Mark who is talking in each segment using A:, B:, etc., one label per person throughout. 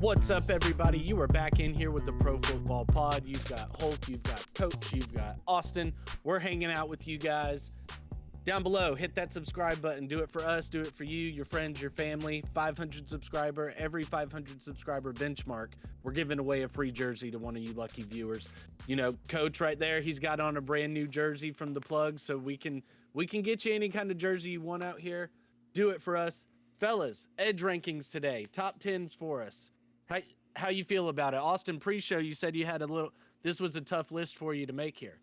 A: What's up, everybody? You are back in here with the Pro Football Pod. You've got Holt, you've got Coach, you've got Austin. We're hanging out with you guys. Down below, hit that subscribe button. Do it for us, do it for you, your friends, your family. 500 subscriber, every 500 subscriber benchmark, we're giving away a free jersey to one of you lucky viewers. You know, Coach right there, he's got on a brand new jersey from the plug, so we can get you any kind of jersey you want out here. Do it for us. Fellas, edge rankings today. Top 10s for us. How you feel about it? Austin, pre-show, you said you had this was a tough list for you to make here.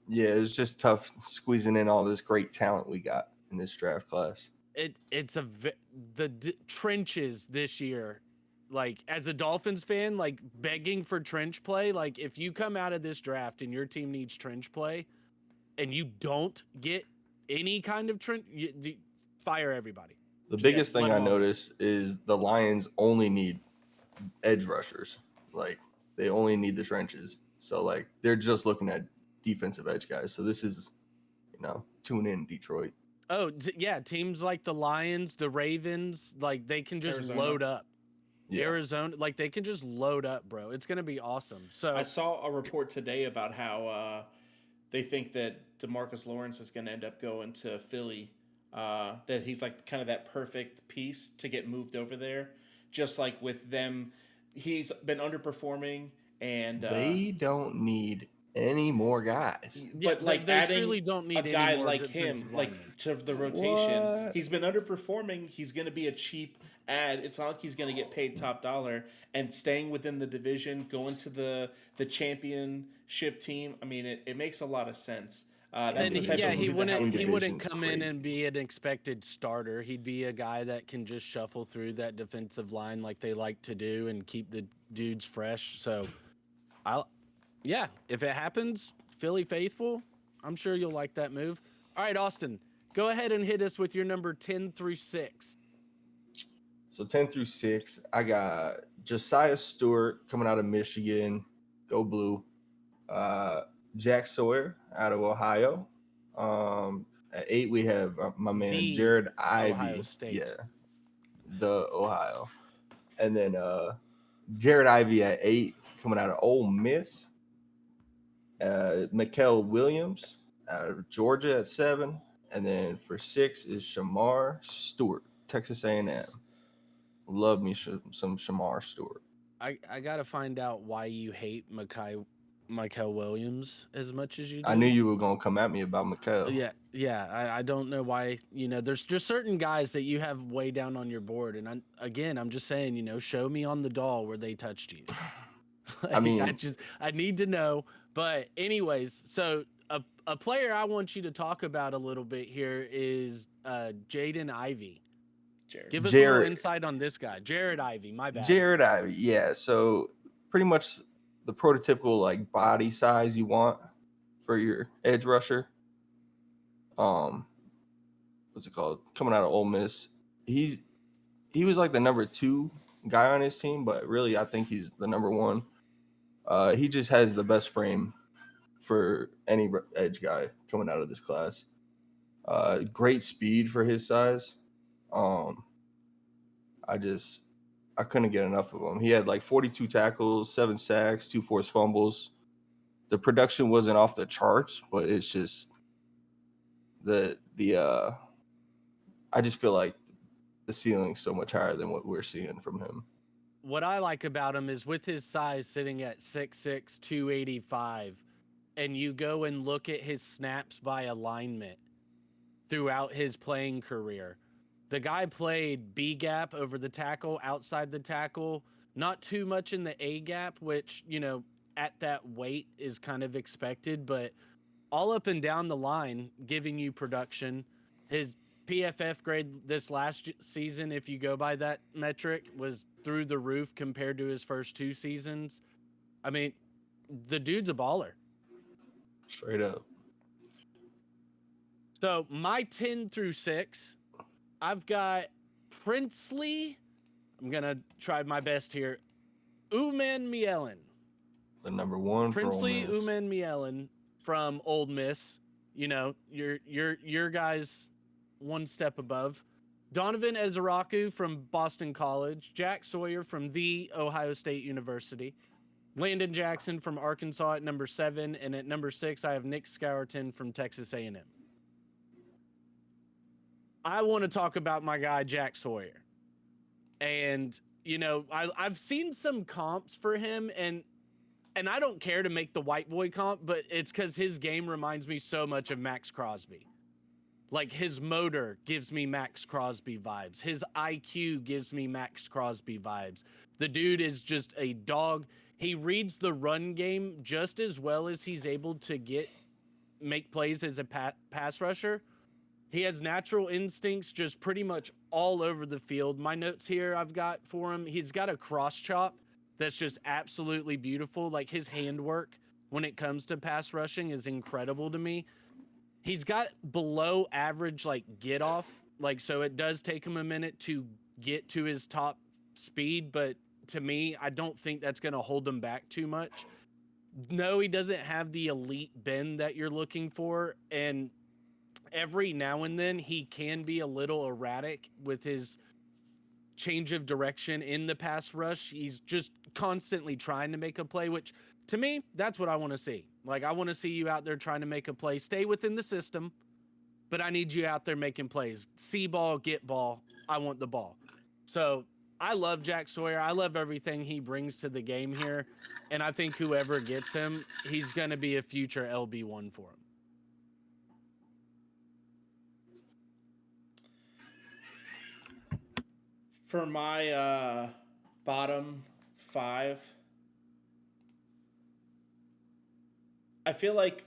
B: Yeah, it was just tough squeezing in all this great talent we got in this draft class.
A: The trenches this year, like as a Dolphins fan, like begging for trench play. Like if you come out of this draft and your team needs trench play, and you don't get any kind of trench, fire everybody.
B: The biggest thing I notice is the Lions only need edge rushers. Like they only need the trenches. So like they're just looking at defensive edge guys. So this is, tune in Detroit.
A: Oh, yeah, teams like the Lions, the Ravens, like they can just load up. Yeah. Arizona, like they can just load up, bro. It's going to be awesome. So
C: I saw a report today about how they think that DeMarcus Lawrence is going to end up going to Philly. That he's like kind of that perfect piece to get moved over there. Just like with them, he's been underperforming, and
B: they don't need any more guys.
C: But like
A: they
C: adding
A: truly don't need
C: a guy
A: any more
C: like him, like to the rotation.
B: What?
C: He's been underperforming. He's going to be a cheap add. It's not like he's going to get paid top dollar. And staying within the division, going to the championship team. I mean, it makes a lot of sense.
A: He wouldn't come in and be an expected starter. He'd be a guy that can just shuffle through that defensive line like they like to do and keep the dudes fresh. So, if it happens, Philly faithful, I'm sure you'll like that move. All right, Austin, go ahead and hit us with your number 10 through 6.
B: So 10 through 6, I got Josiah Stewart coming out of Michigan. Go Blue. Jack Sawyer out of Ohio. At 8, we have my man Jared Ivey.
A: Ohio State.
B: Yeah, the Ohio. And then Jared Ivey at 8 coming out of Ole Miss. Mikael Williams out of Georgia at 7. And then for 6 is Shamar Stewart, Texas A&M. Love me some Shamar Stewart.
A: I got to find out why you hate Mikael Williams as much as you do.
B: I knew you were going to come at me about Mikael.
A: Yeah. I don't know why, there's just certain guys that you have way down on your board. And I'm just saying, show me on the doll where they touched you.
B: I mean,
A: I need to know. But anyways, so a player I want you to talk about a little bit here is Jaden Ivey. Give us a little insight on this guy. Jared Ivey, my bad.
B: Jared Ivey, yeah. So pretty much the prototypical like body size you want for your edge rusher. What's it called? Coming out of Ole Miss. He was like the number 2 guy on his team, but really I think he's the number 1. He just has the best frame for any edge guy coming out of this class. Great speed for his size. I couldn't get enough of him. He had like 42 tackles, 7 sacks, 2 forced fumbles. The production wasn't off the charts, but it's just I just feel like the ceiling's so much higher than what we're seeing from him.
A: What I like about him is with his size sitting at 6'6", 285, and you go and look at his snaps by alignment throughout his playing career. The guy played B gap over the tackle, outside the tackle, not too much in the A gap, which, at that weight is kind of expected, but all up and down the line, giving you production. His PFF grade this last season, if you go by that metric, was through the roof compared to his first 2 seasons. I mean, the dude's a baller.
B: Straight up.
A: So my 10 through 6, I've got Princely. I'm going to try my best here. Umanmielen.
B: The number 1
A: Princely Umanmielen from Ole Miss. Your guys one step above. Donovan Ezeraku from Boston College, Jack Sawyer from The Ohio State University, Landon Jackson from Arkansas at number 7, and at number 6, I have Nick Scourton from Texas A&M. I want to talk about my guy, Jack Sawyer. And, you know, I've seen some comps for him, and I don't care to make the white boy comp, but it's because his game reminds me so much of Max Crosby. Like, his motor gives me Max Crosby vibes. His IQ gives me Max Crosby vibes. The dude is just a dog. He reads the run game just as well as he's able to make plays as a pass rusher. He has natural instincts just pretty much all over the field. My notes here I've got for him, he's got a cross chop that's just absolutely beautiful. Like, his handwork when it comes to pass rushing is incredible to me. He's got below average, like, get off. Like, so it does take him a minute to get to his top speed, but to me, I don't think that's going to hold him back too much. No, he doesn't have the elite bend that you're looking for, and every now and then he can be a little erratic with his change of direction in the pass rush. He's just constantly trying to make a play, which to me, that's what I want to see. Like, I want to see you out there trying to make a play, stay within the system, but I need you out there making plays. See ball, get ball. I want the ball. So I love Jack Sawyer. I love everything he brings to the game here. And I think whoever gets him, he's going to be a future LB1 for him.
C: For my bottom 5, I feel like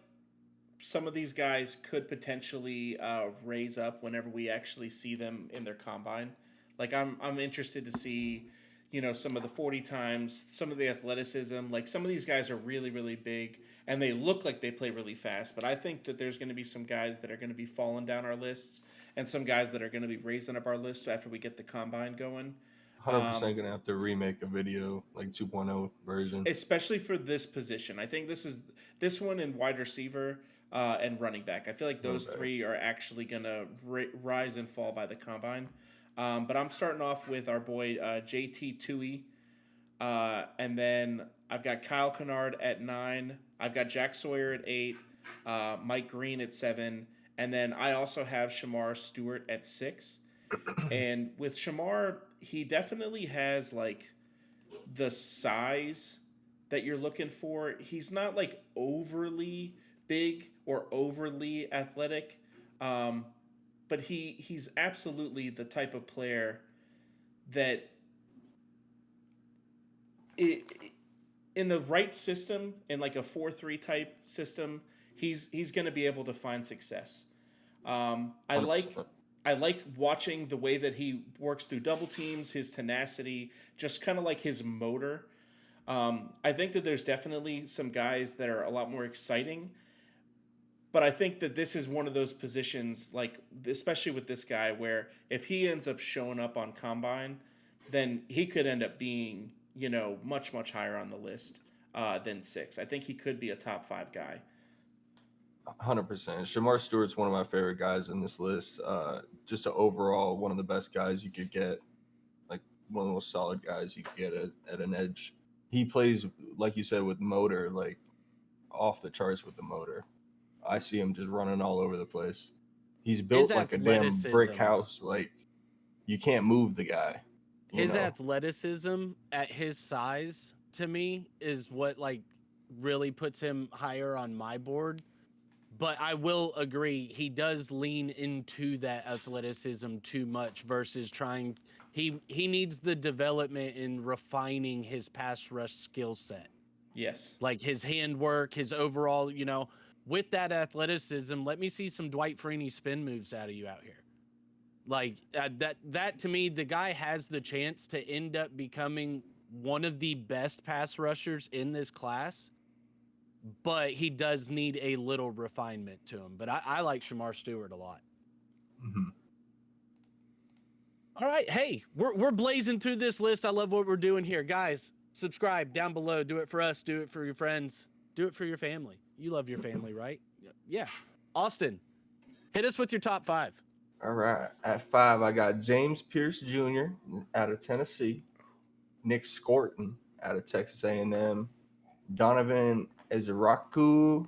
C: some of these guys could potentially raise up whenever we actually see them in their combine. Like, I'm interested to see, you know, some of the 40 times, some of the athleticism. Like, some of these guys are really, really big, and they look like they play really fast. But I think that there's going to be some guys that are going to be falling down our lists, and some guys that are going to be raising up our list after we get the combine going.
B: 100% going to have to remake a video, like 2.0 version.
C: Especially for this position. I think this one in wide receiver and running back. I feel like those three are actually going to rise and fall by the combine. But I'm starting off with our boy JT Tui. And then I've got Kyle Kennard at 9. I've got Jack Sawyer at 8. Mike Green at 7. And then I also have Shamar Stewart at 6. And with Shamar, he definitely has, like, the size that you're looking for. He's not, like, overly big or overly athletic. But he's absolutely the type of player that in the right system, in like a 4-3 type system, he's going to be able to find success. I like watching the way that he works through double teams, his tenacity, just kind of like his motor. I think that there's definitely some guys that are a lot more exciting. But I think that this is one of those positions, like, especially with this guy, where if he ends up showing up on Combine, then he could end up being, you know, much, much higher on the list than 6. I think he could be a top 5 guy.
B: 100%. Shamar Stewart's one of my favorite guys in this list. Just an overall one of the best guys you could get, like one of the most solid guys you could get at an edge. He plays, like you said, with motor, like off the charts with the motor. I see him just running all over the place. He's built like a damn brick house. Like, you can't move the guy.
A: His athleticism at his size, to me, is what, like, really puts him higher on my board. But I will agree, he does lean into that athleticism too much versus trying. He needs the development in refining his pass rush skill set.
C: Yes.
A: Like his handwork, his overall, you know, with that athleticism, let me see some Dwight Freeney spin moves out of you out here. Like that to me, the guy has the chance to end up becoming one of the best pass rushers in this class, but he does need a little refinement to him. But I like Shamar Stewart a lot.
B: Mm-hmm.
A: All right. Hey, we're blazing through this list. I love what we're doing here. Guys, subscribe down below. Do it for us. Do it for your friends. Do it for your family. You love your family, right? Yeah. Austin, hit us with your top 5.
B: All right. At 5, I got James Pierce Jr. out of Tennessee, Nick Scorton out of Texas A&M, Donovan Eziraku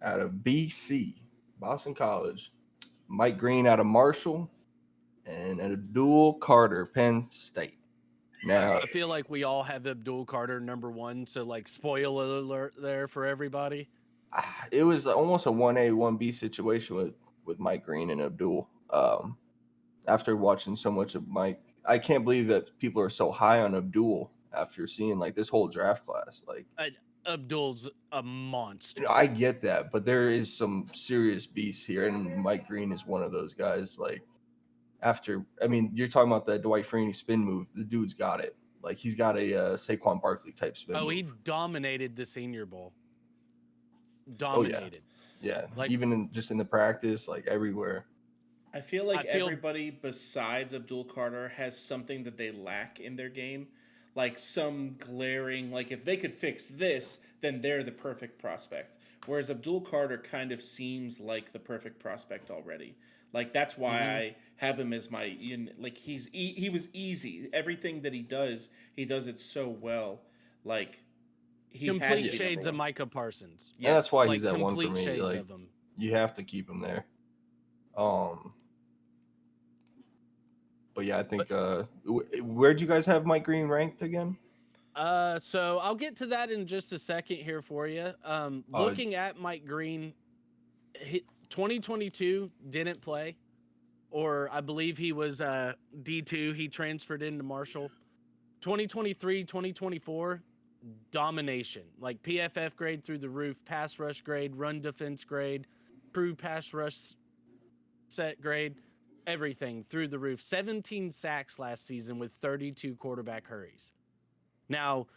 B: out of BC, Boston College, Mike Green out of Marshall, and Abdul Carter, Penn State. Now,
A: I feel like we all have Abdul Carter number 1, so like spoiler alert there for everybody.
B: it was almost a 1A, 1B situation with Mike Green and Abdul. After watching so much of Mike, I can't believe that people are so high on Abdul after seeing like this whole draft class. Like,
A: Abdul's a monster.
B: I get that, but there is some serious beasts here, and Mike Green is one of those guys. Like, you're talking about that Dwight Freeney spin move. The dude's got it. Like, he's got a Saquon Barkley type spin move.
A: He dominated the Senior Bowl. Dominated.
B: Yeah, like, even just in the practice, like everywhere.
C: I feel like everybody besides Abdul Carter has something that they lack in their game. Like some glaring, like if they could fix this, then they're the perfect prospect. Whereas Abdul Carter kind of seems like the perfect prospect already. Like that's why I have him as my like he was easy. Everything that he does it so well. Like he
A: complete shades of Micah Parsons.
B: Yeah, that's why he's that one for me.
A: Complete shades
B: like,
A: of him.
B: You have to keep him there. But yeah, I think where'd you guys have Mike Green ranked again?
A: So I'll get to that in just a second here for you. Looking at Mike Green, 2022 didn't play, or I believe he was D2. He transferred into Marshall. 2023, 2024, domination. Like PFF grade through the roof, pass rush grade, run defense grade, true pass rush set grade. Everything through the roof. 17 sacks last season with 32 quarterback hurries. Now,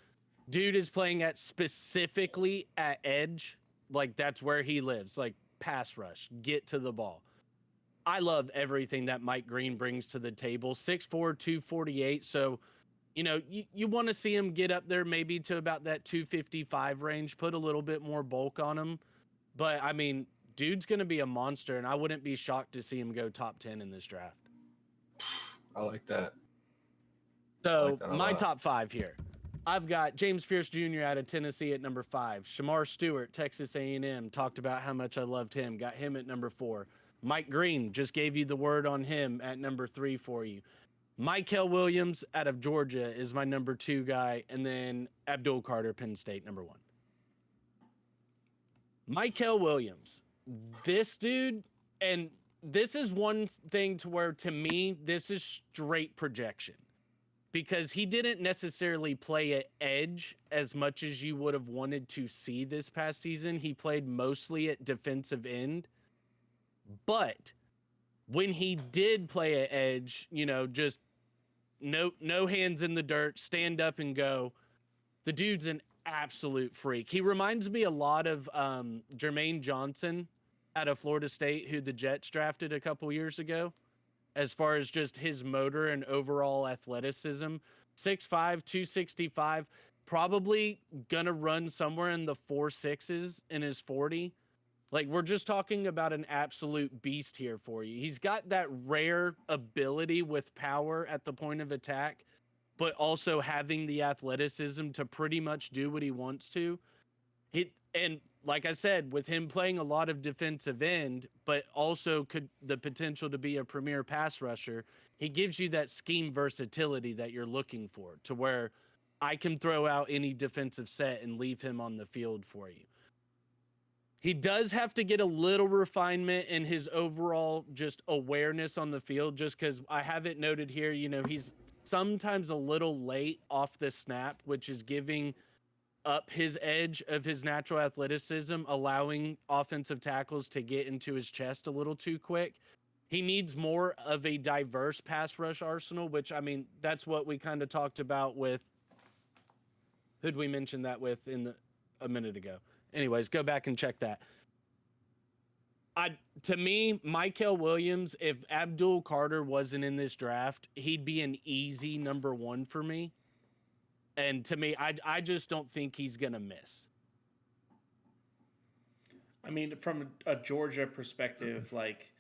A: dude is playing specifically at edge. Like, that's where he lives. Like, pass rush. Get to the ball. I love everything that Mike Green brings to the table. 6'4", 248. So, you want to see him get up there maybe to about that 255 range. Put a little bit more bulk on him. But, I mean, dude's going to be a monster, and I wouldn't be shocked to see him go top 10 in this draft.
B: I like that.
A: So, my top 5 here. I've got James Pierce Jr. out of Tennessee at number 5. Shamar Stewart, Texas A&M. Talked about how much I loved him. Got him at number 4. Mike Green, just gave you the word on him at number 3 for you. Mykel Williams out of Georgia is my number 2 guy. And then Abdul Carter, Penn State, number 1. Mykel Williams. This dude, and this is one thing to where, to me, this is straight projection. Because he didn't necessarily play at edge as much as you would have wanted to see this past season. He played mostly at defensive end. But when he did play at edge, just no hands in the dirt, stand up and go, the dude's an absolute freak. He reminds me a lot of Jermaine Johnson out of Florida State, who the Jets drafted a couple years ago, as far as just his motor and overall athleticism. 6'5", 265, probably gonna run somewhere in the 4.6s in his 40. Like, we're just talking about an absolute beast here for you. He's got that rare ability with power at the point of attack, but also having the athleticism to pretty much do what he wants to. And like I said, with him playing a lot of defensive end, but also could the potential to be a premier pass rusher, he gives you that scheme versatility that you're looking for, to where I can throw out any defensive set and leave him on the field for you. He does have to get a little refinement in his overall just awareness on the field, just because I have it noted here, he's sometimes a little late off the snap, which is giving up his edge of his natural athleticism, allowing offensive tackles to get into his chest a little too quick. He needs more of a diverse pass rush arsenal, which, I mean, that's what we kind of talked about with, who'd we mention that with a minute ago? Anyways, go back and check that. To me, Mykel Williams, if Abdul Carter wasn't in this draft, he'd be an easy number 1 for me. And to me, I just don't think he's going to miss.
C: I mean, from a Georgia perspective, like,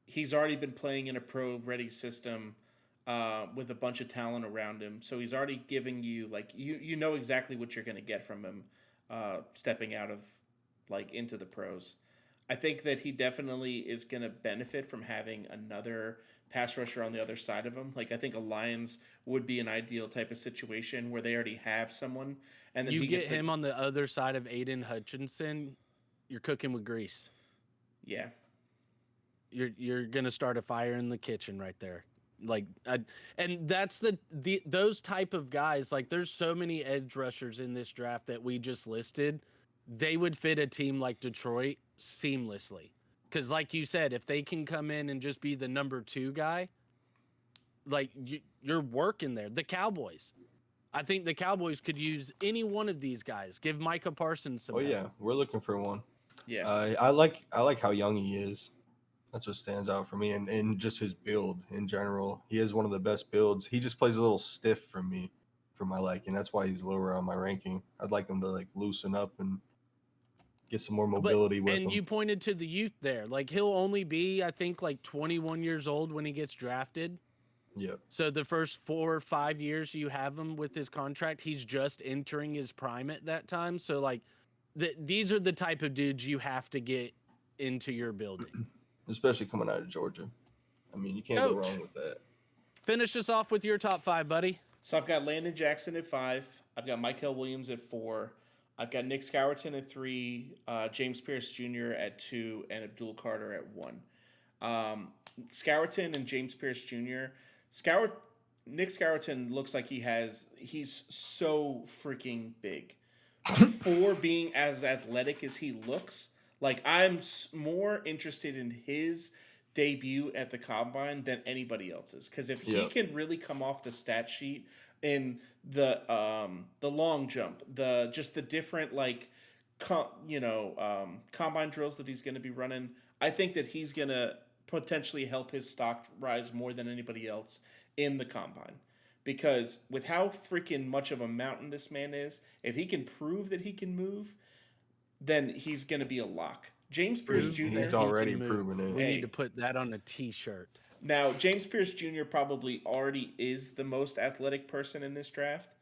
C: he's already been playing in a pro-ready system with a bunch of talent around him. So he's already giving you like you know exactly what you're going to get from him stepping out of like into the pros. I think that he definitely is going to benefit from having another pass rusher on the other side of him. Like I think a Lions would be an ideal type of situation where they already have someone, and then
A: You
C: he
A: get
C: gets
A: him on the other side of Aiden Hutchinson, you're cooking with grease.
C: yeah.
A: You're gonna start a fire in the kitchen right there. And that's the those type of guys. Like there's so many edge rushers in this draft that we just listed. They would fit a team like Detroit seamlessly. Because like you said, if they can come in and just be the number 2 guy, like you're working there. The Cowboys. I think the Cowboys could use any one of these guys. Give Micah Parsons some.
B: Oh yeah,
A: help.
B: we're looking for one.
C: Yeah.
B: I like how young he is. That's what stands out for me, and just his build in general. He has one of the best builds. He just plays a little stiff for me, for my liking. That's why he's lower on my ranking. I'd like him to like loosen up and get some more mobility with him.
A: And you pointed to the youth there. Like he'll only be, I think, like 21 years old when he gets drafted.
B: Yep.
A: So the first 4 or 5 years you have him with his contract, he's just entering his prime at that time. So like, these are the type of dudes you have to get into your building.
B: Especially coming out of Georgia. I mean, you can't go wrong with that.
A: Finish us off with your top 5, buddy.
C: So I've got Landon Jackson at 5. I've got Michael Williams at 4. I've got Nick Scourton at 3, James Pierce Jr. at 2, and Abdul Carter at 1. Scourton and James Pierce Jr. Nick Scourton looks like he's so freaking big. For being as athletic as he looks, like I'm more interested in his debut at the combine than anybody else's. Because if he can really come off the stat sheet in the long jump, the different like combine drills that he's going to be running, I think that he's going to potentially help his stock rise more than anybody else in the combine. Because with how freaking much of a mountain this man is, if he can prove that he can move, then he's going to be a lock. James Pierce Jr.
B: He's already proven it.
A: We need to put that on a T-shirt.
C: Now, James Pierce Jr. probably already is the most athletic person in this draft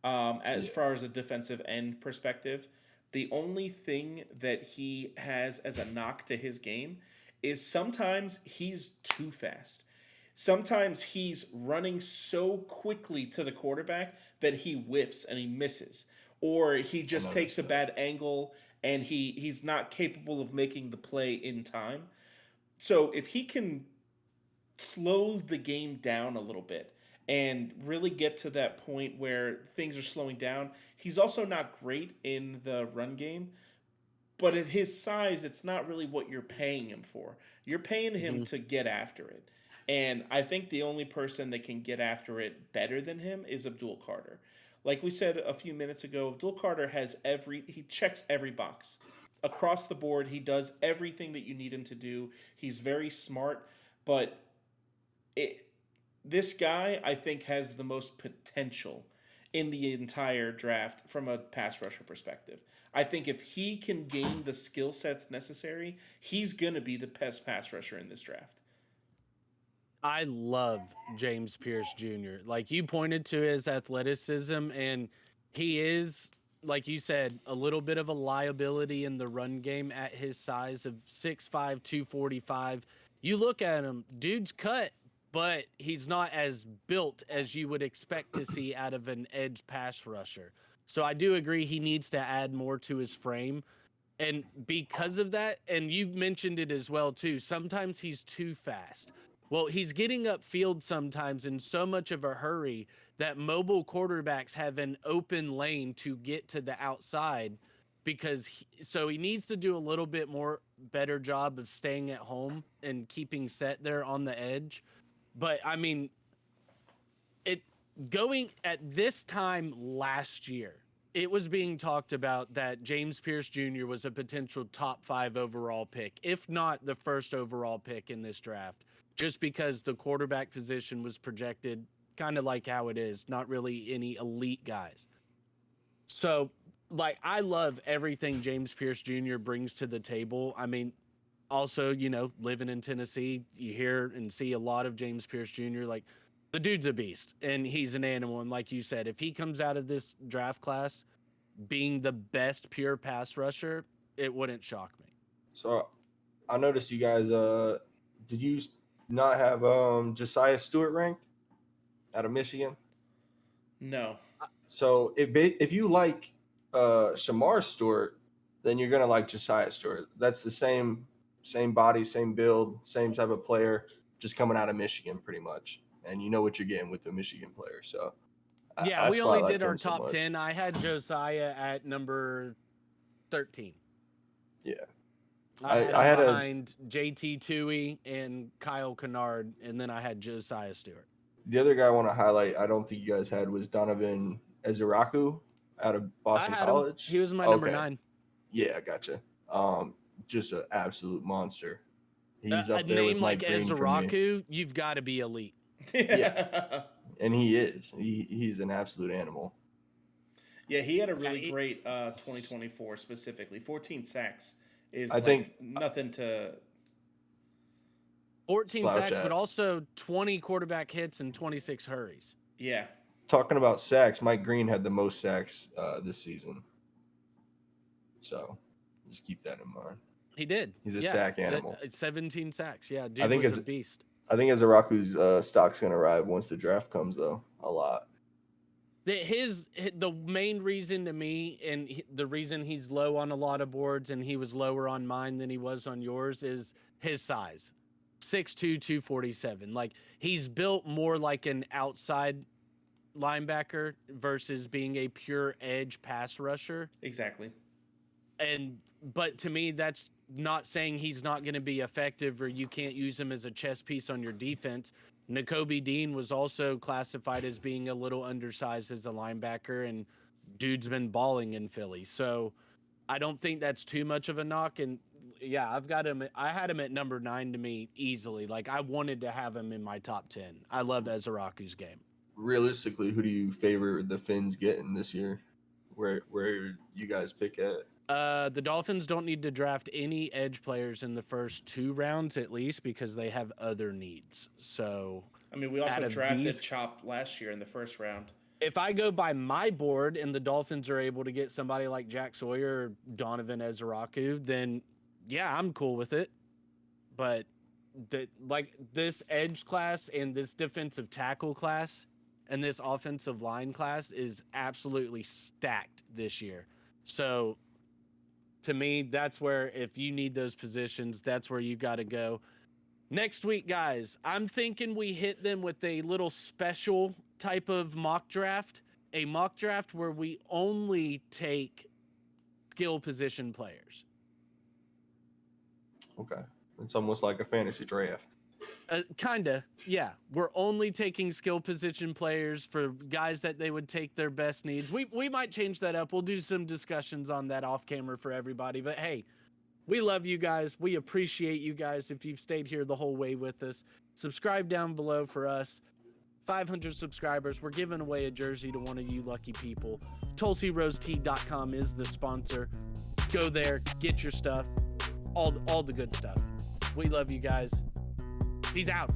C: as far as a defensive end perspective. The only thing that he has as a knock to his game is sometimes he's too fast. Sometimes he's running so quickly to the quarterback that he whiffs and he misses. Or he just takes a bad angle and he's not capable of making the play in time. So if he can slow the game down a little bit and really get to that point where things are slowing down, he's also not great in the run game. But at his size, it's not really what you're paying him for. You're paying him to get after it. And I think the only person that can get after it better than him is Abdul Carter. Like we said a few minutes ago, Abdul Carter he checks every box. Across the board, he does everything that you need him to do. He's very smart, but this guy, I think, has the most potential in the entire draft from a pass rusher perspective. I think if he can gain the skill sets necessary, he's going to be the best pass rusher in this draft.
A: I love James Pierce Jr. Like you pointed to his athleticism, and he is, like you said, a little bit of a liability in the run game at his size of 6'5", 245. You look at him, dude's cut, but he's not as built as you would expect to see out of an edge pass rusher. So I do agree he needs to add more to his frame. And because of that, and you mentioned it as well too, sometimes he's too fast. Well, he's getting upfield sometimes in so much of a hurry that mobile quarterbacks have an open lane to get to the outside because he needs to do a little bit more better job of staying at home and keeping set there on the edge. But I mean, going at this time last year, it was being talked about that James Pierce Jr. was a potential top 5 overall pick, if not the first overall pick in this draft. Just because the quarterback position was projected kind of like how it is, not really any elite guys. So, like, I love everything James Pierce Jr. brings to the table. I mean, also, living in Tennessee, you hear and see a lot of James Pierce Jr. Like, the dude's a beast and he's an animal. And like you said, if he comes out of this draft class being the best pure pass rusher, it wouldn't shock me.
B: So I noticed you guys, did you not have Josiah Stewart ranked out of Michigan?
C: No.
B: So if you like Shamar Stewart, then you're gonna like Josiah Stewart. That's the same body, same build, same type of player, just coming out of Michigan pretty much. And you know what you're getting with the Michigan player. So
A: yeah,
B: that's
A: we
B: why I
A: only
B: like
A: did our
B: him so
A: top
B: much.
A: 10. I had Josiah at number 13.
B: Yeah.
A: I
B: I
A: had
B: had
A: behind JT Tui and Kyle Kennard, and then I had Josiah Stewart.
B: The other guy I want to highlight, I don't think you guys had, was Donovan Eziraku out of Boston
A: I had
B: College.
A: him. He was my number
B: Okay.
A: 9.
B: Yeah, gotcha. Just an absolute monster. He's
A: A
B: up there with
A: name
B: Mike
A: like
B: Green for me.
A: Eziraku, you've got to be elite.
C: Yeah.
B: And he is. He's an absolute animal.
C: Yeah, he had a really great 2024 specifically. 14 sacks is
B: I think
C: nothing to
A: 14
B: slouch
A: sacks,
B: at.
A: but also 20 quarterback hits and 26 hurries.
C: Yeah.
B: Talking about sacks, Mike Green had the most sacks this season. So just keep that in mind.
A: He did.
B: He's a sack animal.
A: 17 sacks. Yeah, dude
B: I think
A: was
B: it's
A: a beast.
B: I think Eziraku's stock's going to rise once the draft comes, though, a lot.
A: The main reason to me, and the reason he's low on a lot of boards and he was lower on mine than he was on yours, is his size. 6'2", 247. Like, he's built more like an outside linebacker versus being a pure edge pass rusher.
C: Exactly.
A: But to me, that's not saying he's not going to be effective or you can't use him as a chess piece on your defense. Nakobe Dean was also classified as being a little undersized as a linebacker, and dude's been balling in Philly. So I don't think that's too much of a knock. And yeah, I had him at number 9 to me easily. Like, I wanted to have him in my top 10. I love Eziraku's game.
B: Realistically, who do you favor the Finns getting this year? Where you guys pick at?
A: The Dolphins don't need to draft any edge players in the first 2 rounds at least because they have other needs. So,
C: I mean, we also drafted Chop last year in the first round.
A: If I go by my board and the Dolphins are able to get somebody like Jack Sawyer or Donovan Eziraku, then yeah, I'm cool with it. But this edge class and this defensive tackle class and this offensive line class is absolutely stacked this year. So to me, that's where, if you need those positions, that's where you got to go. Next week, guys, I'm thinking we hit them with a little special type of mock draft, a mock draft where we only take skill position players.
B: Okay. It's almost like a fantasy draft.
A: Kinda, yeah. We're only taking skill position players for guys that they would take their best needs. We might change that up. We'll do some discussions on that off camera for everybody. But hey, we love you guys. We appreciate you guys if you've stayed here the whole way with us. Subscribe down below for us. 500 subscribers. We're giving away a jersey to one of you lucky people. TulsiRoseTea.com is the sponsor. Go there, get your stuff, all the good stuff. We love you guys. Peace out.